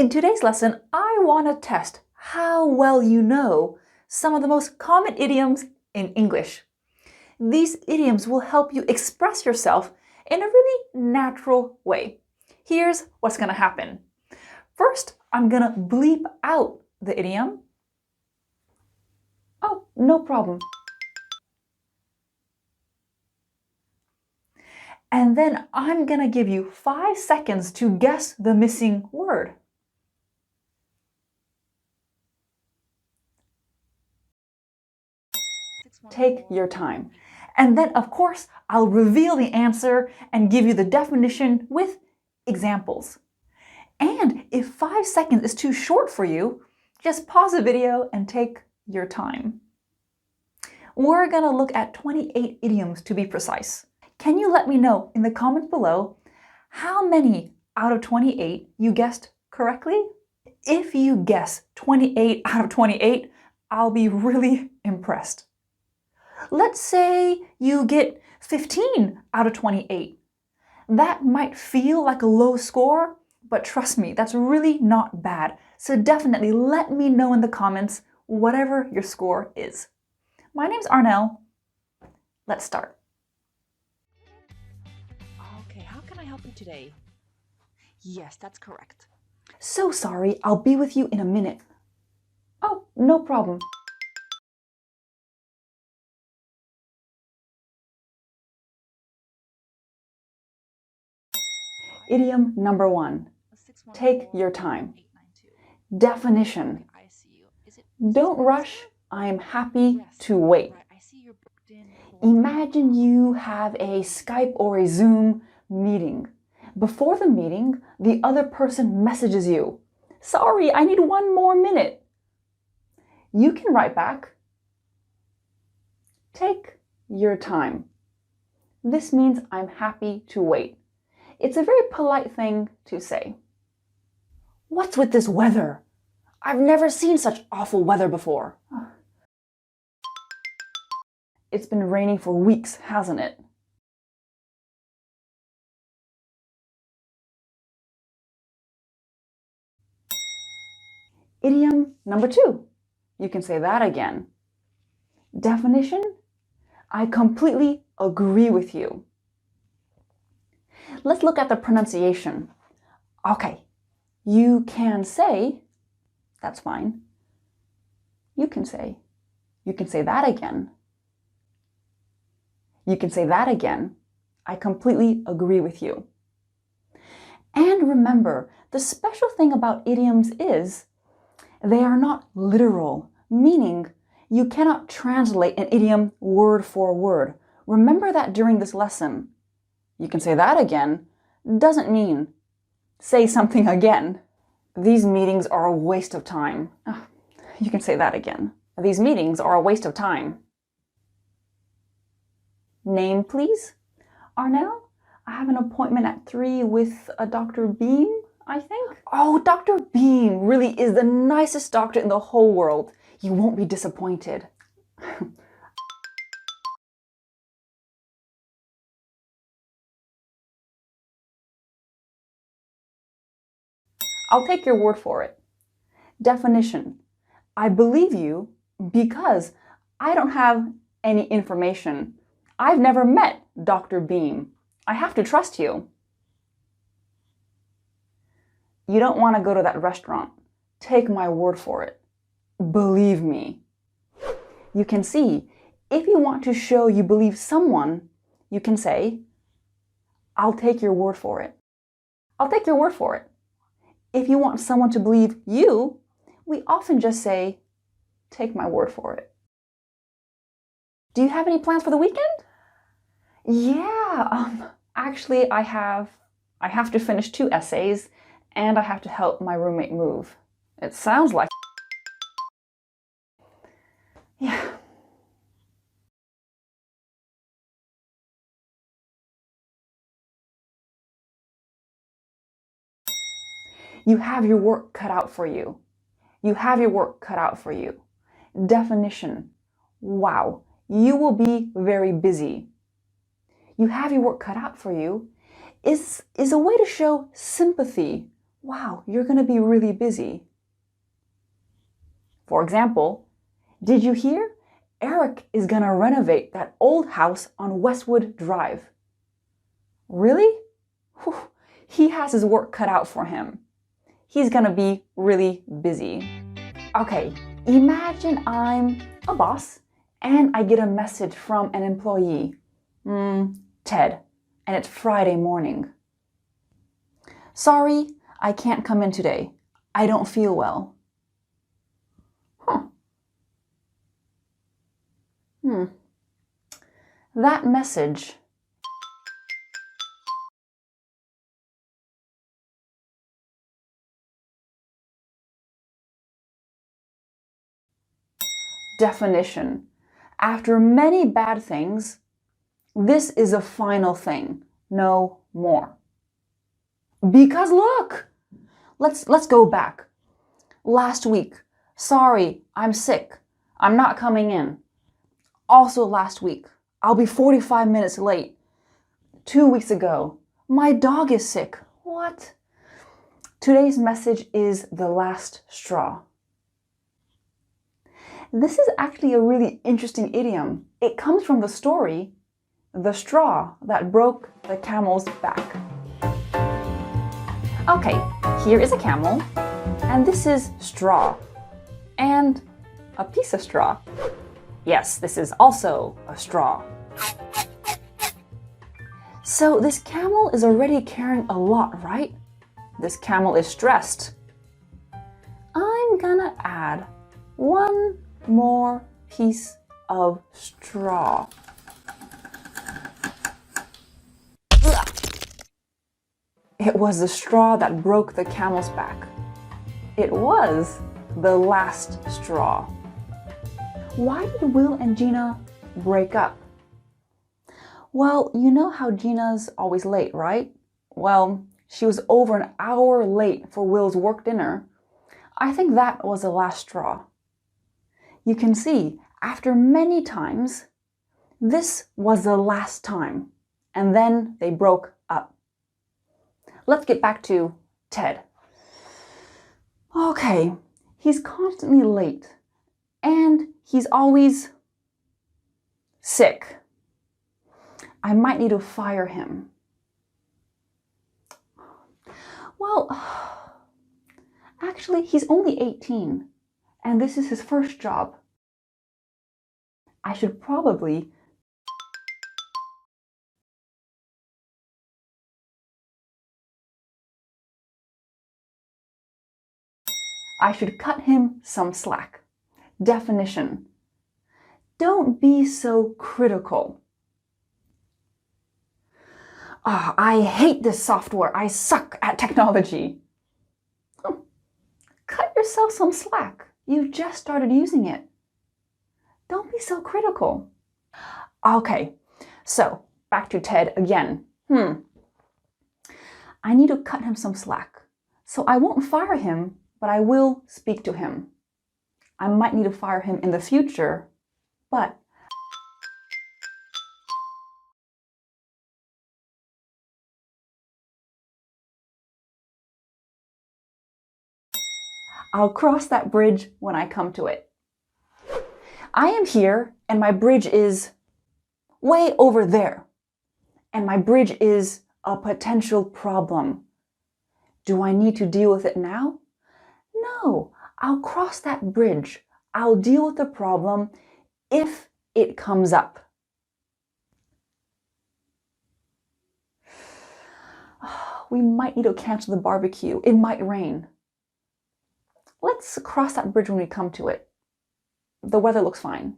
In today's lesson, I want to test how well you know some of the most common idioms in English. These idioms will help you express yourself in a really natural way. Here's what's going to happen. First, I'm going to bleep out the idiom. Oh, no problem. And then I'm going to give you 5 seconds to guess the missing word. Take your time. And then, of course, I'll reveal the answer and give you the definition with examples. And if 5 seconds is too short for you, just pause the video and take your time. We're going to look at 28 idioms to be precise. Can you let me know in the comments below how many out of 28 you guessed correctly? If you guess 28 out of 28, I'll be really impressed. Let's say you get 15 out of 28. That might feel like a low score, but trust me, that's really not bad. So definitely let me know in the comments whatever your score is. My name's Arnell. Let's start. Okay, how can I help you today? Yes, that's correct. So sorry, I'll be with you in a minute. Oh, no problem. Idiom number 1. Take your time. Definition. Don't rush. I am happy to wait. Imagine you have a Skype or a Zoom meeting. Before the meeting, the other person messages you. Sorry, I need 1 more minute. You can write back. Take your time. This means I'm happy to wait. It's a very polite thing to say. What's with this weather? I've never seen such awful weather before. It's been raining for weeks, hasn't it? Idiom number 2. You can say that again. Definition: I completely agree with you. Let's look at the pronunciation. Okay, you can say, that's fine. You can say that again. You can say that again. I completely agree with you. And remember, the special thing about idioms is they are not literal, meaning you cannot translate an idiom word for word. Remember that during this lesson. You can say that again doesn't mean say something again. These meetings are a waste of time. Oh, you can say that again. These meetings are a waste of time. Name, please. Arnell, I have an appointment at 3 with a Dr. Beam, I think. Oh, Dr. Beam really is the nicest doctor in the whole world. You won't be disappointed. I'll take your word for it. Definition: I believe you because I don't have any information. I've never met Dr. Beam. I have to trust you. You don't want to go to that restaurant. Take my word for it. Believe me. You can see, if you want to show you believe someone, you can say, I'll take your word for it. I'll take your word for it. If you want someone to believe you, we often just say, take my word for it. Do you have any plans for the weekend? Yeah, actually I have to finish 2 essays and I have to help my roommate move. It sounds like... Yeah. You have your work cut out for you. You have your work cut out for you. Definition: wow, you will be very busy. You have your work cut out for you is a way to show sympathy wow, you're going to be really busy. For example, did you hear? Eric is going to renovate that old house on Westwood Drive. Really? Whew, he has his work cut out for him. He's going to be really busy. Okay, imagine I'm a boss and I get a message from an employee, Ted, and it's Friday morning. Sorry, I can't come in today. I don't feel well. That message definition. After many bad things, this is a final thing. No more. Because look, let's go back. Last week, sorry, I'm sick. I'm not coming in. Also last week, I'll be 45 minutes late. 2 weeks ago, my dog is sick. What? Today's message is the last straw. This is actually a really interesting idiom. It comes from the story, The Straw That Broke the Camel's Back. Okay, here is a camel, and this is straw, and a piece of straw. Yes, this is also a straw. So this camel is already carrying a lot, right? This camel is stressed. I'm gonna add one more piece of straw. It was the straw that broke the camel's back. It was the last straw. Why did Will and Gina break up? Well, you know how Gina's always late, right? Well, she was over an hour late for Will's work dinner. I think that was the last straw. You can see, after many times, this was the last time, and then they broke up. Let's get back to Ted. Okay, he's constantly late, and he's always sick. I might need to fire him. Well, actually, he's only 18, and this is his first job. I should probably cut him some slack. Definition. Don't be so critical. Oh, I hate this software. I suck at technology. Cut yourself some slack. You just started using it. Don't be so critical. Okay, so back to Ted again. I need to cut him some slack. So I won't fire him, but I will speak to him. I might need to fire him in the future, but I'll cross that bridge when I come to it. I am here, and my bridge is way over there. And my bridge is a potential problem. Do I need to deal with it now? No, I'll cross that bridge. I'll deal with the problem if it comes up. We might need to cancel the barbecue. It might rain. Let's cross that bridge when we come to it. The weather looks fine.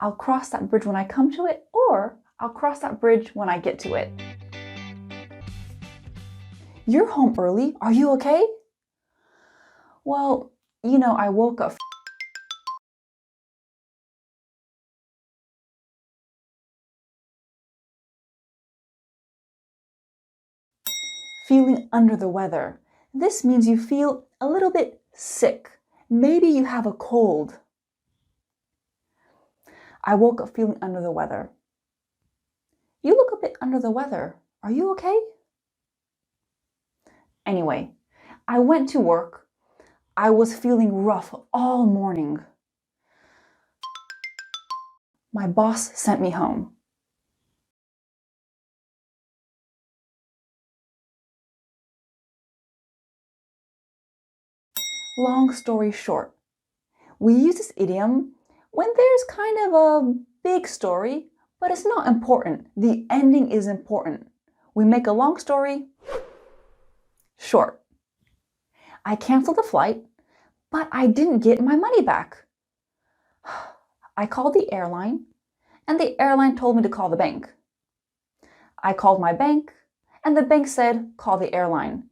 I'll cross that bridge when I come to it, or I'll cross that bridge when I get to it. You're home early. Are you okay? Well, you know, I woke up feeling under the weather. This means you feel a little bit sick. Maybe you have a cold. I woke up feeling under the weather. You look a bit under the weather. Are you okay? Anyway, I went to work. I was feeling rough all morning. My boss sent me home. Long story short, we use this idiom when there's kind of a big story, but it's not important. The ending is important. We make a long story short. I canceled the flight, but I didn't get my money back. I called the airline, and the airline told me to call the bank. I called my bank, and the bank said, call the airline.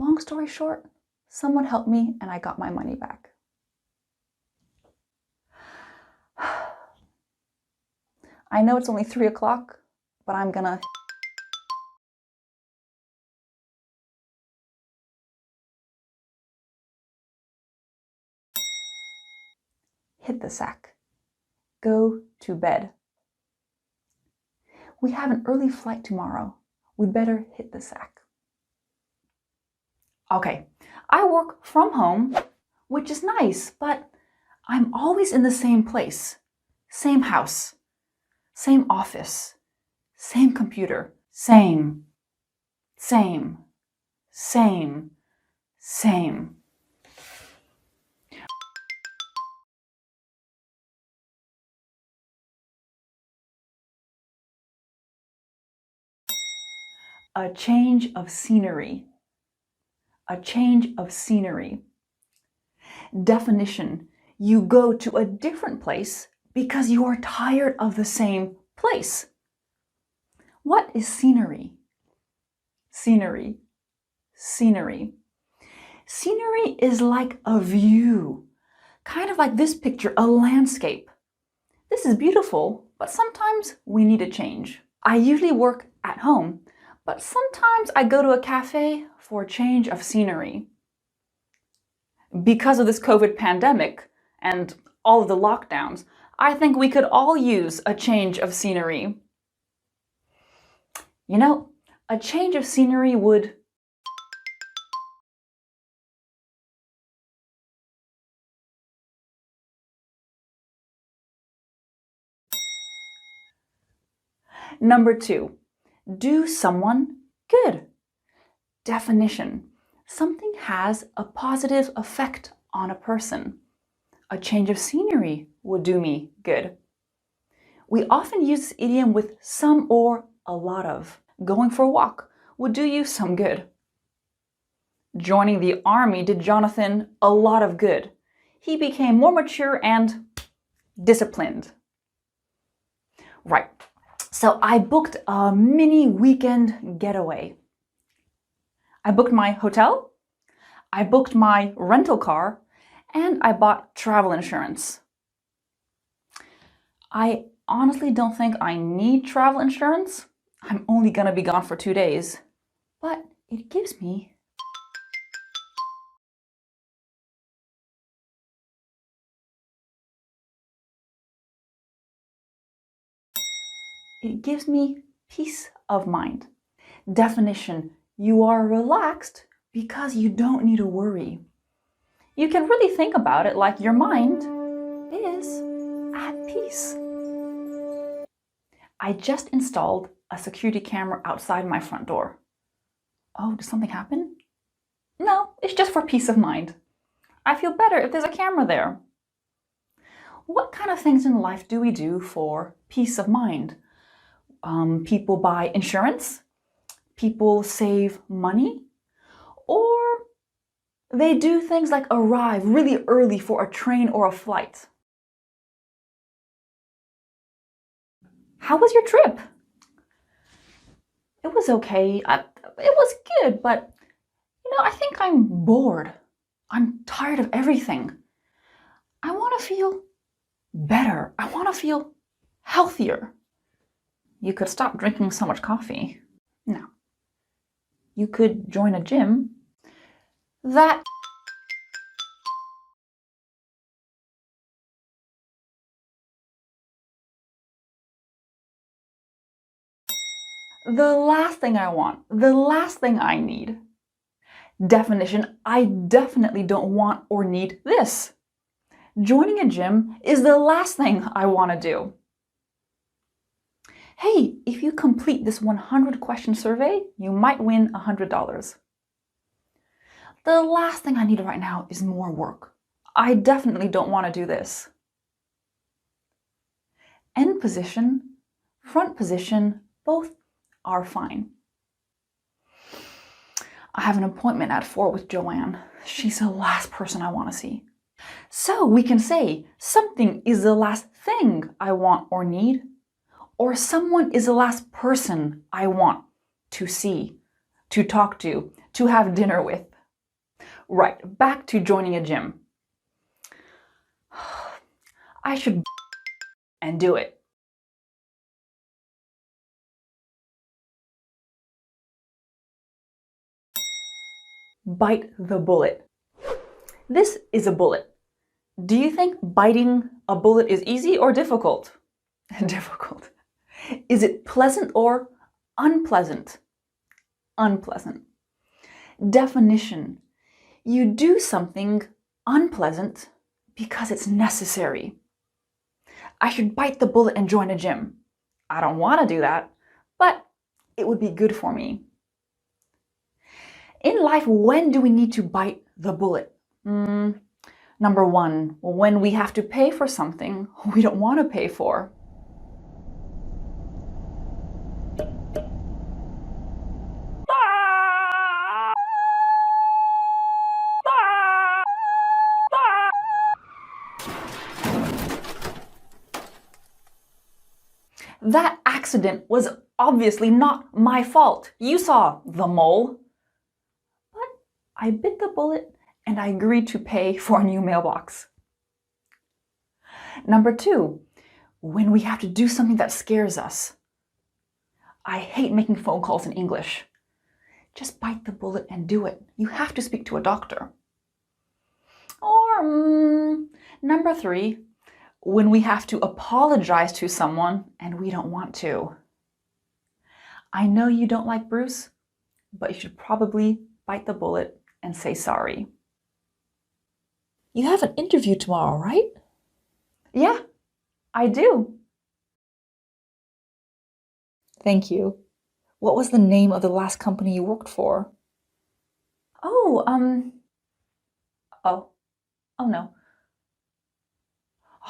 Long story short, someone helped me and I got my money back. I know it's only 3 o'clock, but I'm gonna hit the sack. Go to bed. We have an early flight tomorrow. We'd better hit the sack. Okay, I work from home, which is nice, but I'm always in the same place, same house, same office, same computer, same. A change of scenery. A change of scenery. Definition: you go to a different place because you are tired of the same place. What is scenery? Scenery. Scenery. Scenery is like a view, kind of like this picture, a landscape. This is beautiful, but sometimes we need a change. I usually work at home, but sometimes I go to a cafe for a change of scenery. Because of this COVID pandemic and all of the lockdowns, I think we could all use a change of scenery. You know, a change of scenery would Number 2, do someone good. Definition: something has a positive effect on a person. A change of scenery would do me good. We often use this idiom with some or a lot of. Going for a walk would do you some good. Joining the army did Jonathan a lot of good. He became more mature and disciplined. Right. So I booked a mini weekend getaway. I booked my hotel, I booked my rental car, and I bought travel insurance. I honestly don't think I need travel insurance. I'm only gonna be gone for 2 days, but it gives me peace of mind. Definition: you are relaxed because you don't need to worry. You can really think about it like your mind is at peace. I just installed a security camera outside my front door. Oh, did something happen? No, it's just for peace of mind. I feel better if there's a camera there. What kind of things in life do we do for peace of mind? People buy insurance, people save money, or they do things like arrive really early for a train or a flight. How was your trip? It was okay. It was good, but I think I'm bored. I'm tired of everything. I want to feel better. I want to feel healthier. You could stop drinking so much coffee. No. You could join a gym. That the last thing I want, the last thing I need. Definition, I definitely don't want or need this. Joining a gym is the last thing I want to do. Hey, if you complete this 100-question survey, you might win $100. The last thing I need right now is more work. I definitely don't want to do this. End position, front position, both are fine. I have an appointment at 4 with Joanne. She's the last person I want to see. So we can say something is the last thing I want or need, or someone is the last person I want to see, to talk to have dinner with. Right, back to joining a gym. I should and do it. Bite the bullet. This is a bullet. Do you think biting a bullet is easy or difficult? Difficult. Is it pleasant or unpleasant? Unpleasant. Definition. You do something unpleasant because it's necessary. I should bite the bullet and join a gym. I don't want to do that, but it would be good for me. In life, when do we need to bite the bullet? Number 1, when we have to pay for something we don't want to pay for. That accident was obviously not my fault. You saw the mole. But I bit the bullet and I agreed to pay for a new mailbox. Number 2, when we have to do something that scares us. I hate making phone calls in English. Just bite the bullet and do it. You have to speak to a doctor. Or number 3, when we have to apologize to someone and we don't want to. I know you don't like Bruce, but you should probably bite the bullet and say sorry. You have an interview tomorrow, right? Yeah, I do. Thank you. What was the name of the last company you worked for? Oh no.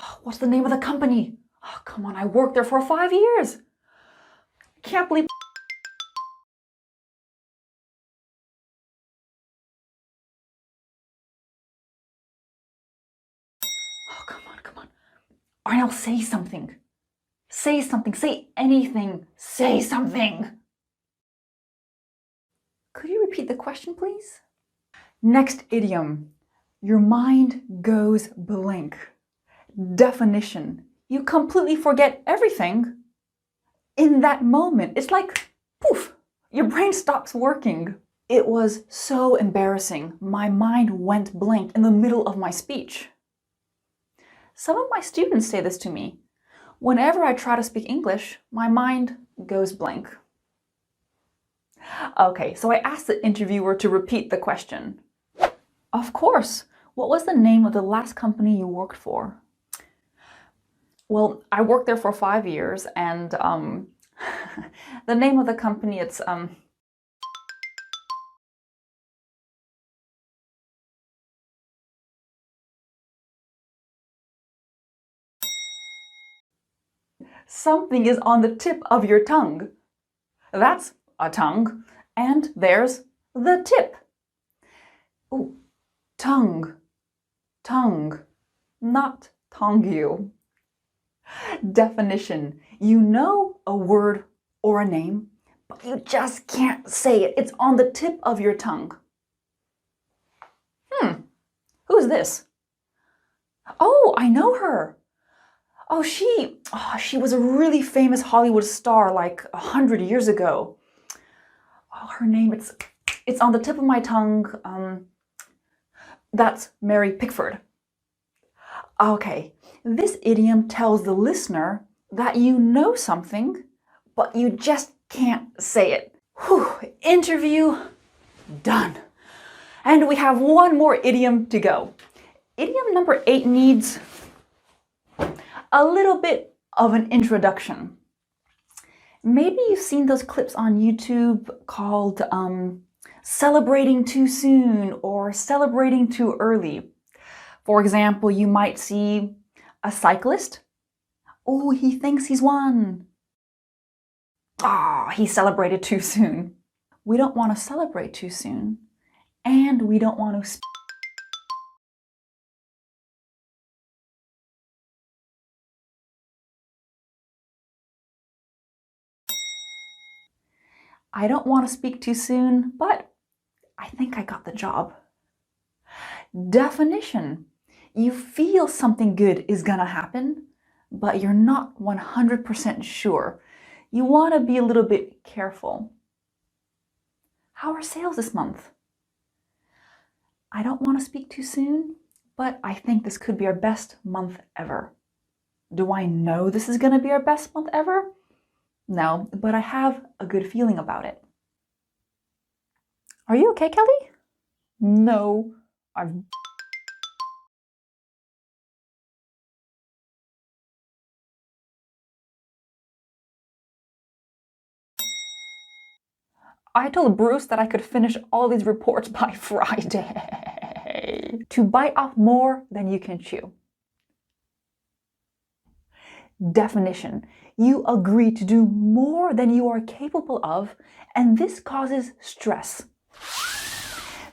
Oh, what's the name of the company? Oh, come on, I worked there for 5 years. Can't believe. Oh, come on. Arnell, say something. Say something, say anything, say something. Could you repeat the question, please? Next idiom. Your mind goes blank. Definition. You completely forget everything. In that moment, it's like, poof, your brain stops working. It was so embarrassing. My mind went blank in the middle of my speech. Some of my students say this to me. Whenever I try to speak English, my mind goes blank. Okay, so I asked the interviewer to repeat the question. Of course. What was the name of the last company you worked for? Well, I worked there for 5 years, and the name of the company, it's something is on the tip of your tongue. That's a tongue, and there's the tip. Ooh, tongue, not tongue you. Definition. You know a word or a name, but you just can't say it. It's on the tip of your tongue. Who's this? Oh, I know her. Oh, she was a really famous Hollywood star like 100 years ago. Oh, her name, it's on the tip of my tongue. That's Mary Pickford. Okay, this idiom tells the listener that you know something, but you just can't say it. Whew, interview done. And we have one more idiom to go. Idiom number 8 needs a little bit of an introduction. Maybe you've seen those clips on YouTube called celebrating too soon or celebrating too early. For example, you might see a cyclist. Oh, he thinks he's won. Ah, he celebrated too soon. We don't want to celebrate too soon, and we don't want to I don't want to speak too soon, but I think I got the job. Definition. You feel something good is gonna happen, but you're not 100% sure. You want to be a little bit careful. How are sales this month? I don't want to speak too soon, but I think this could be our best month ever. Do I know this is going to be our best month ever? No, but I have a good feeling about it. Are you okay, Kelly? No, I told Bruce that I could finish all these reports by Friday. To bite off more than you can chew. Definition. You agree to do more than you are capable of, and this causes stress.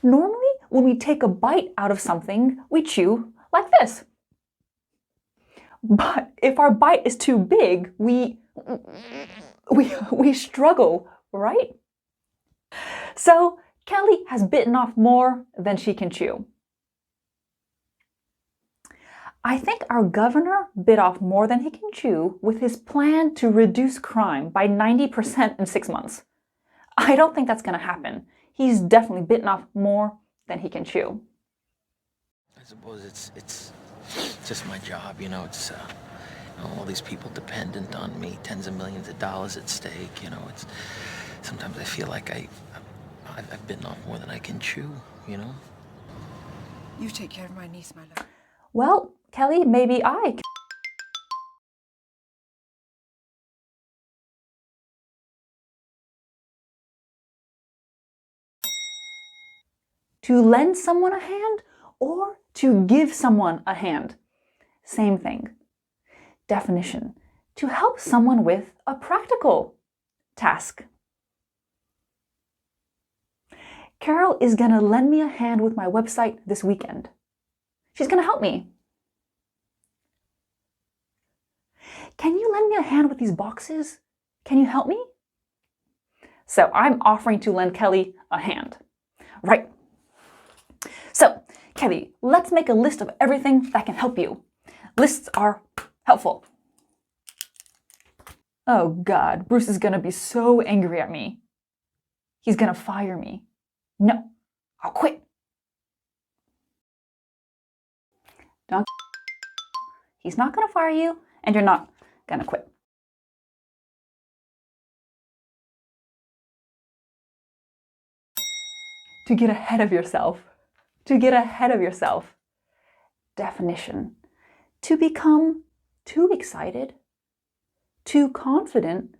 Normally, when we take a bite out of something, we chew like this. But if our bite is too big, we struggle, right? So Kelly has bitten off more than she can chew. I think our governor bit off more than he can chew with his plan to reduce crime by 90% in 6 months. I don't think that's going to happen. He's definitely bitten off more than he can chew. I suppose it's just my job, you know, it's all these people dependent on me, tens of millions of dollars at stake, you know, it's sometimes I feel like I've bitten off more than I can chew, you know? You take care of my niece, my love. Well, Kelly, maybe I can. To lend someone a hand or to give someone a hand. Same thing. Definition. To help someone with a practical task. Carol is going to lend me a hand with my website this weekend. She's going to help me. Can you lend me a hand with these boxes? Can you help me? So I'm offering to lend Kelly a hand. Right. So, Kelly, let's make a list of everything that can help you. Lists are helpful. Oh God, Bruce is going to be so angry at me. He's going to fire me. No, I'll quit. Don't. He's not going to fire you, and you're not going to quit. To get ahead of yourself. To get ahead of yourself. Definition. To become too excited, too confident,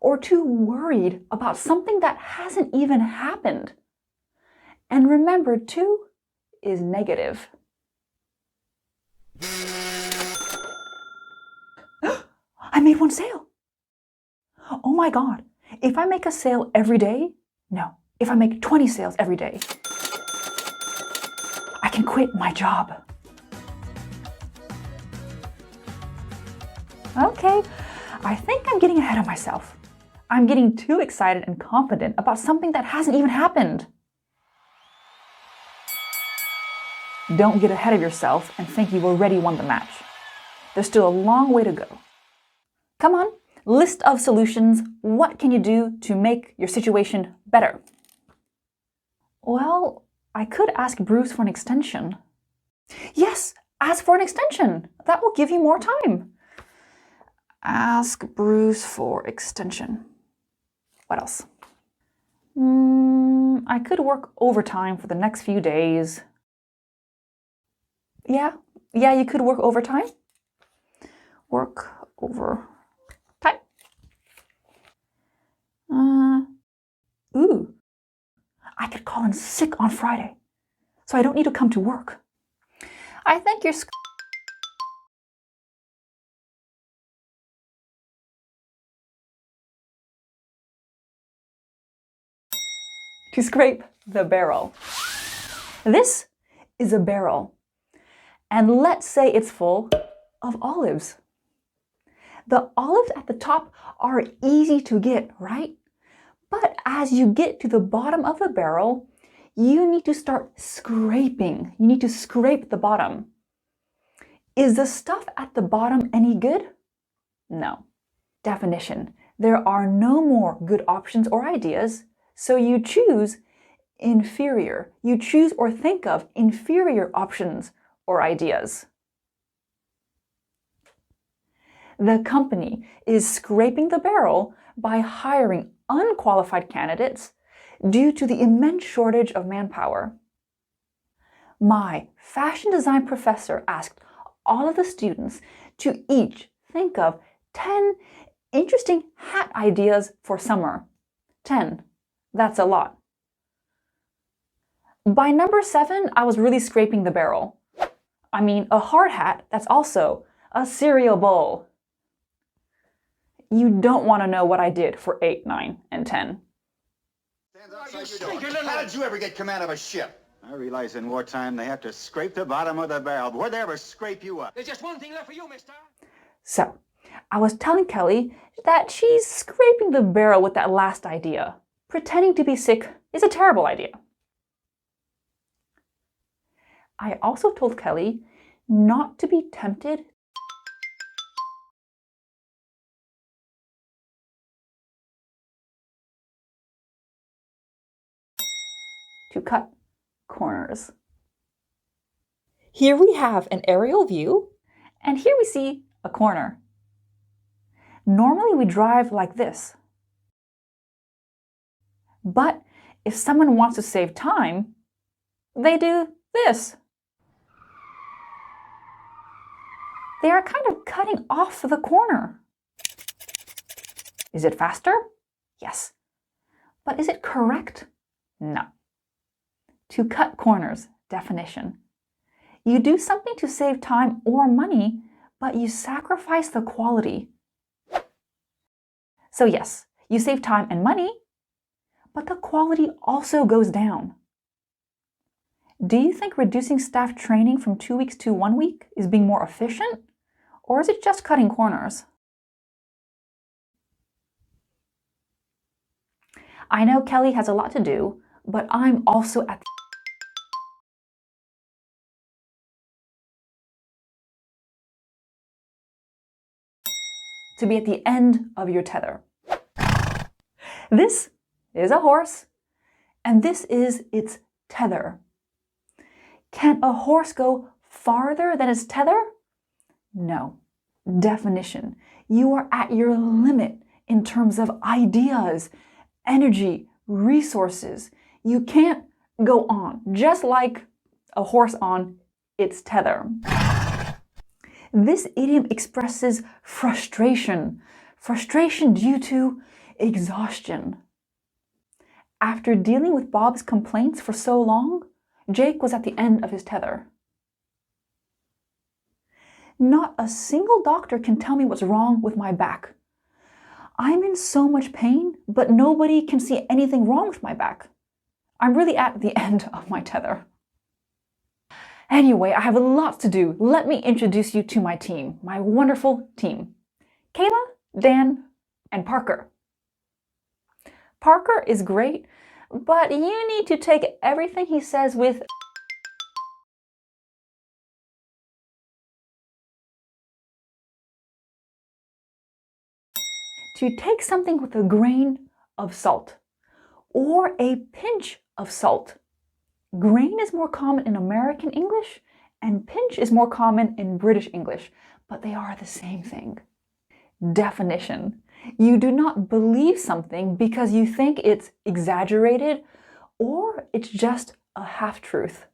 or too worried about something that hasn't even happened. And remember, too is negative. I made one sale. Oh my God. If I make a sale every day, no. If I make 20 sales every day, I can quit my job. Okay, I think I'm getting ahead of myself. I'm getting too excited and confident about something that hasn't even happened. Don't get ahead of yourself and think you already won the match. There's still a long way to go. Come on, list of solutions. What can you do to make your situation better? Well, I could ask Bruce for an extension. Yes, ask for an extension. That will give you more time. Ask Bruce for extension. What else? I could work overtime for the next few days. Yeah, you could work overtime. Work overtime. Ooh, I could call in sick on Friday, so I don't need to come to work. I think you're to scrape the barrel. This is a barrel, and let's say it's full of olives. The olives at the top are easy to get, right? But as you get to the bottom of the barrel, you need to start scraping. You need to scrape the bottom. Is the stuff at the bottom any good? No. Definition: there are no more good options or ideas, so you choose inferior. You choose or think of inferior options or ideas. The company is scraping the barrel by hiring unqualified candidates due to the immense shortage of manpower. My fashion design professor asked all of the students to each think of 10 interesting hat ideas for summer. 10. That's a lot. By number 7, I was really scraping the barrel. I mean, a hard hat that's also a cereal bowl. You don't want to know what I did for 8, 9, and 10. How did you ever get command of a ship? I realize in wartime they have to scrape the bottom of the barrel, but where'd they ever scrape you up? There's just one thing left for you, mister. So, I was telling Kelly that she's scraping the barrel with that last idea. Pretending to be sick is a terrible idea. I also told Kelly not to be tempted to cut corners. Here we have an aerial view, and here we see a corner. Normally we drive like this. But if someone wants to save time, they do this. They are kind of cutting off the corner. Is it faster? Yes. But is it correct? No. To cut corners, definition: you do something to save time or money, but you sacrifice the quality. So yes, you save time and money, but the quality also goes down. Do you think reducing staff training from 2 weeks to 1 week is being more efficient? Or is it just cutting corners? I know Kelly has a lot to do, but I'm also at to be at the end of your tether. This is a horse, and this is its tether. Can a horse go farther than its tether? No. Definition: you are at your limit in terms of ideas, energy, resources. You can't go on, just like a horse on its tether. This idiom expresses frustration due to exhaustion. After dealing with Bob's complaints for so long, Jake was at the end of his tether. Not a single doctor can tell me what's wrong with my back. I'm in so much pain, but nobody can see anything wrong with my back. I'm really at the end of my tether. Anyway, I have lots to do. Let me introduce you to my team, my wonderful team. Kayla, Dan, and Parker. Parker is great, but you need to take everything he says with to take something with a grain of salt or a pinch of salt. Grain is more common in American English and pinch is more common in British English, but they are the same thing. Definition. You do not believe something because you think it's exaggerated or it's just a half-truth.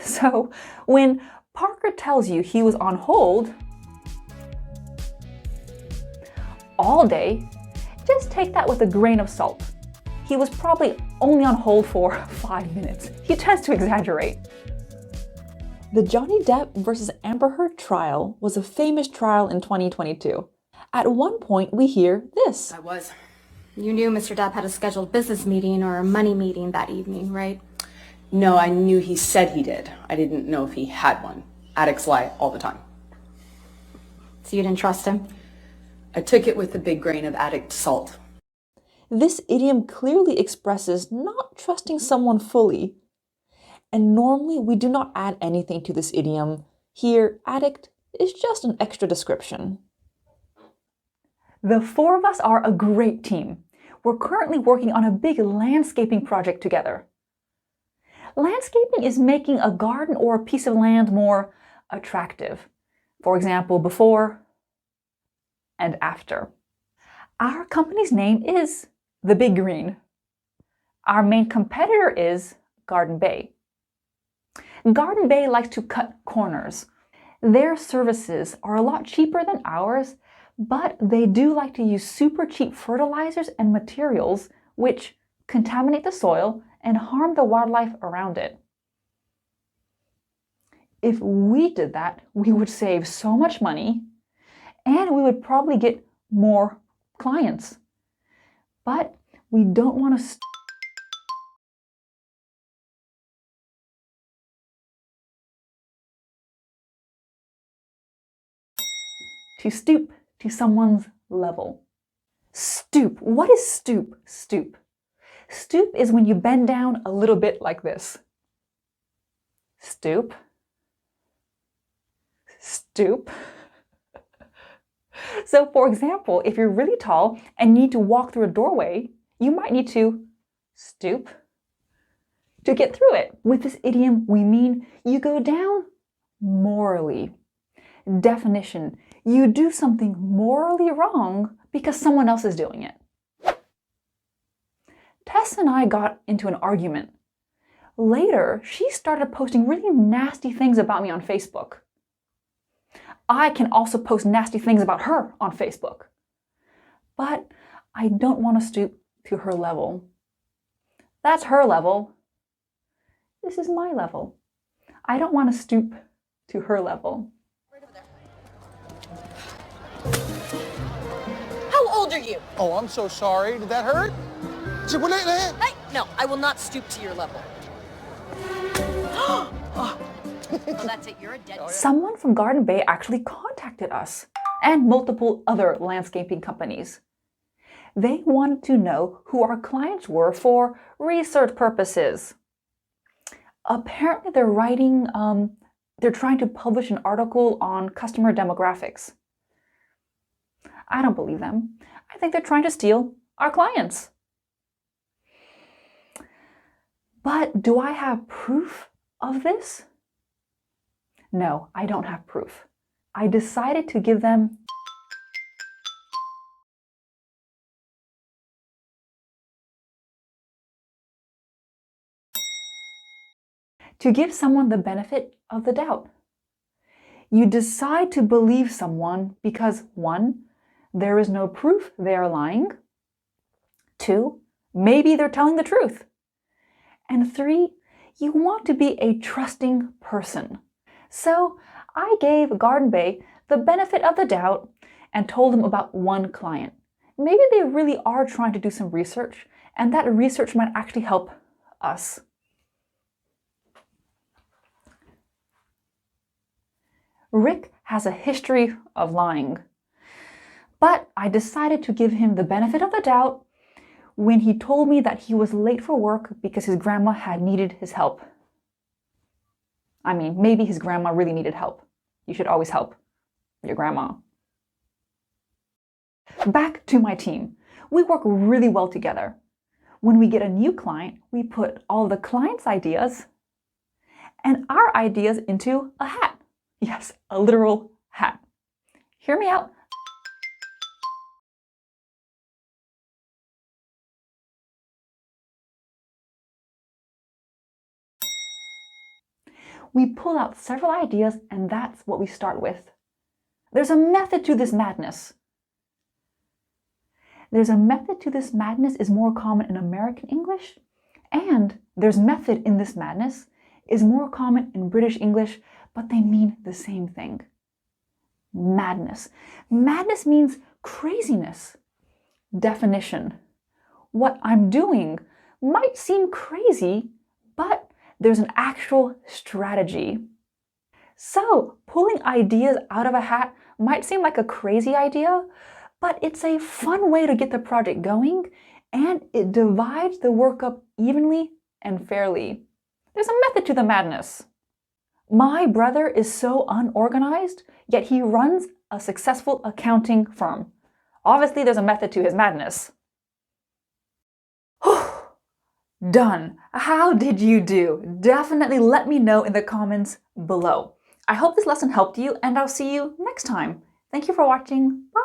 So when Parker tells you he was on hold all day, just take that with a grain of salt. He was probably only on hold for 5 minutes. He tends to exaggerate. The Johnny Depp versus Amber Heard trial was a famous trial in 2022. At one point, we hear this. You knew Mr. Depp had a scheduled business meeting or a money meeting that evening, right? No, I knew he said he did. I didn't know if he had one. Addicts lie all the time. So you didn't trust him? I took it with a big grain of addict salt. This idiom clearly expresses not trusting someone fully. And normally we do not add anything to this idiom. Here, addict is just an extra description. The four of us are a great team. We're currently working on a big landscaping project together. Landscaping is making a garden or a piece of land more attractive. For example, before and after. Our company's name is The Big Green. Our main competitor is Garden Bay. Garden Bay likes to cut corners. Their services are a lot cheaper than ours, but they do like to use super cheap fertilizers and materials which contaminate the soil and harm the wildlife around it. If we did that, we would save so much money and we would probably get more clients. But we don't want to stoop to someone's level. Stoop. What is stoop? Stoop. Stoop is when you bend down a little bit like this. Stoop. Stoop. So for example, if you're really tall and need to walk through a doorway, you might need to stoop to get through it. With this idiom, we mean you go down morally. Definition. You do something morally wrong because someone else is doing it. Tess and I got into an argument. Later, she started posting really nasty things about me on Facebook. I can also post nasty things about her on Facebook. But I don't want to stoop to her level. That's her level. This is my level. I don't want to stoop to her level. How old are you? Oh, I'm so sorry. Did that hurt? Hey, no, I will not stoop to your level. Oh, that's it. You're a dead. Someone from Garden Bay actually contacted us and multiple other landscaping companies. They wanted to know who our clients were for research purposes. Apparently they're trying to publish an article on customer demographics. I don't believe them. I think they're trying to steal our clients. But do I have proof of this? No, I don't have proof. I decided to give them someone the benefit of the doubt. You decide to believe someone because 1, there is no proof they are lying. 2, maybe they're telling the truth. And 3, you want to be a trusting person. So I gave Garden Bay the benefit of the doubt and told them about one client. Maybe they really are trying to do some research, and that research might actually help us. Rick has a history of lying, but I decided to give him the benefit of the doubt when he told me that he was late for work because his grandma had needed his help. I mean, maybe his grandma really needed help. You should always help your grandma. Back to my team. We work really well together. When we get a new client, we put all the client's ideas and our ideas into a hat. Yes, a literal hat. Hear me out. We pull out several ideas and that's what we start with. There's a method to this madness. There's a method to this madness is more common in American English, and there's method in this madness is more common in British English, but they mean the same thing. Madness. Madness means craziness. Definition. What I'm doing might seem crazy, but there's an actual strategy. So, pulling ideas out of a hat might seem like a crazy idea, but it's a fun way to get the project going, and it divides the work up evenly and fairly. There's a method to the madness. My brother is so unorganized, yet he runs a successful accounting firm. Obviously, there's a method to his madness. Done. How did you do? Definitely let me know in the comments below. I hope this lesson helped you, and I'll see you next time. Thank you for watching. Bye!